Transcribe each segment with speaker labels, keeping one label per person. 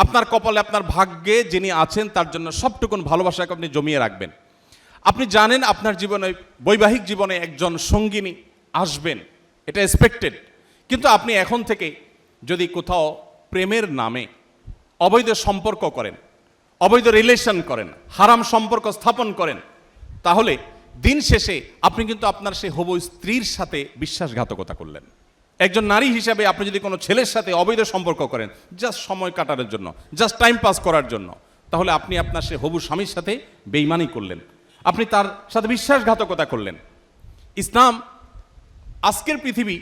Speaker 1: আপনার কপালে, আপনার ভাগ্যে যিনি আছেন তার জন্য সবটুকুন ভালোবাসাকে আপনি জমিয়ে রাখবেন। আপনি জানেন আপনার জীবনে, বৈবাহিক জীবনে একজন সঙ্গিনী আসবেন, এটা এক্সপেক্টেড। কিন্তু আপনি এখন থেকে যদি কোথাও প্রেমের নামে অবৈধ সম্পর্ক করেন, অবৈধ রিলেশন করেন, হারাম সম্পর্ক স্থাপন করেন, তাহলে দিন শেষে আপনি কিন্তু আপনার সেই হবু স্ত্রীর সাথে বিশ্বাসঘাতকতা করলেন। একজন নারী হিসাবে আপনি যদি কোনো ছেলের সাথে অবৈধ সম্পর্ক করেন জাস্ট সময় কাটানোর জন্য, জাস্ট টাইম পাস করার জন্য, তাহলে আপনি আপনার সেই হবু স্বামীর সাথে বেঈমানি করলেন, আপনি তার সাথে বিশ্বাসঘাতকতা করলেন। ইসলাম, আজকের পৃথিবী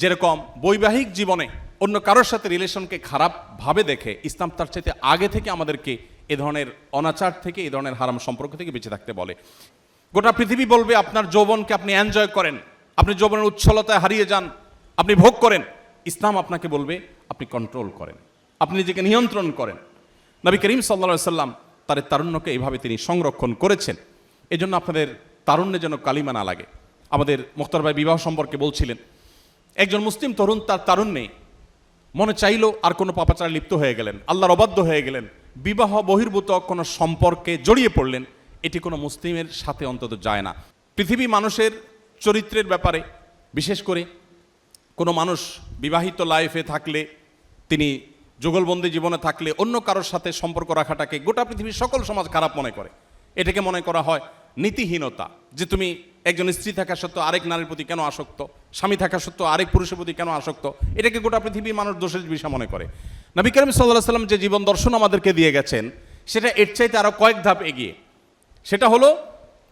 Speaker 1: যেরকম বৈবাহিক জীবনে অন্য কারোর সাথে রিলেশনকে খারাপভাবে দেখে, ইসলাম তার চাইতে আগে থেকে আমাদেরকে এ ধরনের অনাচার থেকে, এ ধরনের হারাম সম্পর্ক থেকে বেঁচে থাকতে বলে। গোটা পৃথিবী বলবে আপনার যৌবনকে আপনি এনজয় করেন, আপনি যৌবনের উচ্ছলতায় হারিয়ে যান, আপনি ভোগ করেন। ইসলাম আপনাকে বলবে আপনি কন্ট্রোল করেন, আপনি নিজেকে নিয়ন্ত্রণ করেন। নবী করিম সাল্লাল্লাহু আলাইহি সাল্লাম তার তারুণ্যকে এইভাবে তিনি সংরক্ষণ করেছেন। এজন্য আপনাদের তারুণ্যে যেন কালিমা না লাগে। আমাদের মুখতার ভাই বিবাহ সম্পর্কে বলছিলেন, একজন মুসলিম তরুণ তার তারুণ্যে মনে চাইলো আর কোনো পাপাচারে লিপ্ত হয়ে গেলেন, আল্লাহর অবাধ্য হয়ে গেলেন, বিবাহ বহির্ভূত কোনো সম্পর্কে জড়িয়ে পড়লেন, এটি কোনো মুসলিমের সাথে অন্তত যায় না। পৃথিবী মানুষের চরিত্রের ব্যাপারে, বিশেষ করে কোনো মানুষ বিবাহিত লাইফে থাকলে, তিনি যুগলবন্দি জীবনে থাকলে অন্য কারোর সাথে সম্পর্ক রাখাটাকে গোটা পৃথিবীর সকল সমাজ খারাপ মনে করে। এটাকে মনে করা হয় নীতিহীনতা, যে তুমি একজন স্ত্রী থাকা সত্ত্বেও আরেক নারীর প্রতি কেন আসক্ত, স্বামী থাকা সত্ত্বেও আরেক পুরুষের প্রতি কেন আসক্ত, এটাকে গোটা পৃথিবীর মানুষ দোষের বিষয় মনে করে। নবী করিম সাল্লাল্লাহু আলাইহি সাল্লাম যে জীবন দর্শন আমাদেরকে দিয়ে গেছেন, সেটা এর চাইতে আরও কয়েক ধাপ এগিয়ে। সেটা হলো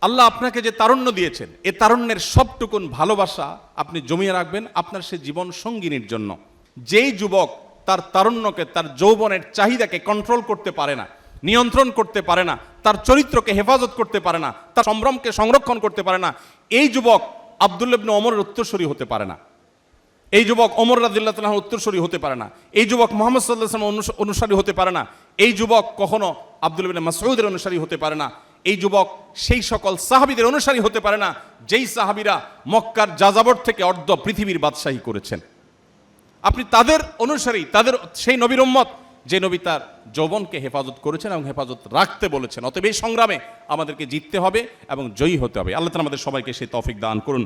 Speaker 1: আল্লাহ আপনাকে যে তারুণ্য দিয়েছেন, এ তারুণ্যের সবটুকুন ভালোবাসা আপনি জমিয়ে রাখবেন আপনার সে জীবন সঙ্গিনীর জন্য। যেই যুবক তার তারুণ্যকে, তার যৌবনের চাহিদাকে কন্ট্রোল করতে পারে না, নিয়ন্ত্রণ করতে পারে না, তার চরিত্রকে হেফাজত করতে পারে না, তার সম্ভ্রমকে সংরক্ষণ করতে পারে না, এই যুবক আব্দুল্লাহ ইবনে ওমরের উত্তরসূরি হতে পারে না, এই যুবক ওমর রাদিয়াল্লাহু তাআলার উত্তরসূরি হতে পারে না, এই যুবক মুহাম্মদ সাল্লাল্লাহু আলাইহি ওয়াসাল্লামের অনুসারী হতে পারে না, এই যুবক কখনো আব্দুল্লাহ ইবনে মাসউদের অনুসারী হতে পারে না, এই যুবক সেই সকল সাহাবীদের অনুসারী হতে পারে না যেই সাহাবীরা মক্কার যাযাবর থেকে অর্ধ পৃথিবীর বাদশাহী করেছেন। আপনি তাদের অনুসারী, তাদের সেই নবীর উম্মত যে নবী তার যৌবনকে হেফাজত করেছেন এবং হেফাজত রাখতে বলেছেন। অতএব এই সংগ্রামে আমাদেরকে জিততে হবে এবং জয়ী হতে হবে। আল্লাহ তাআলা আমাদের সবাইকে সেই তৌফিক দান করুন।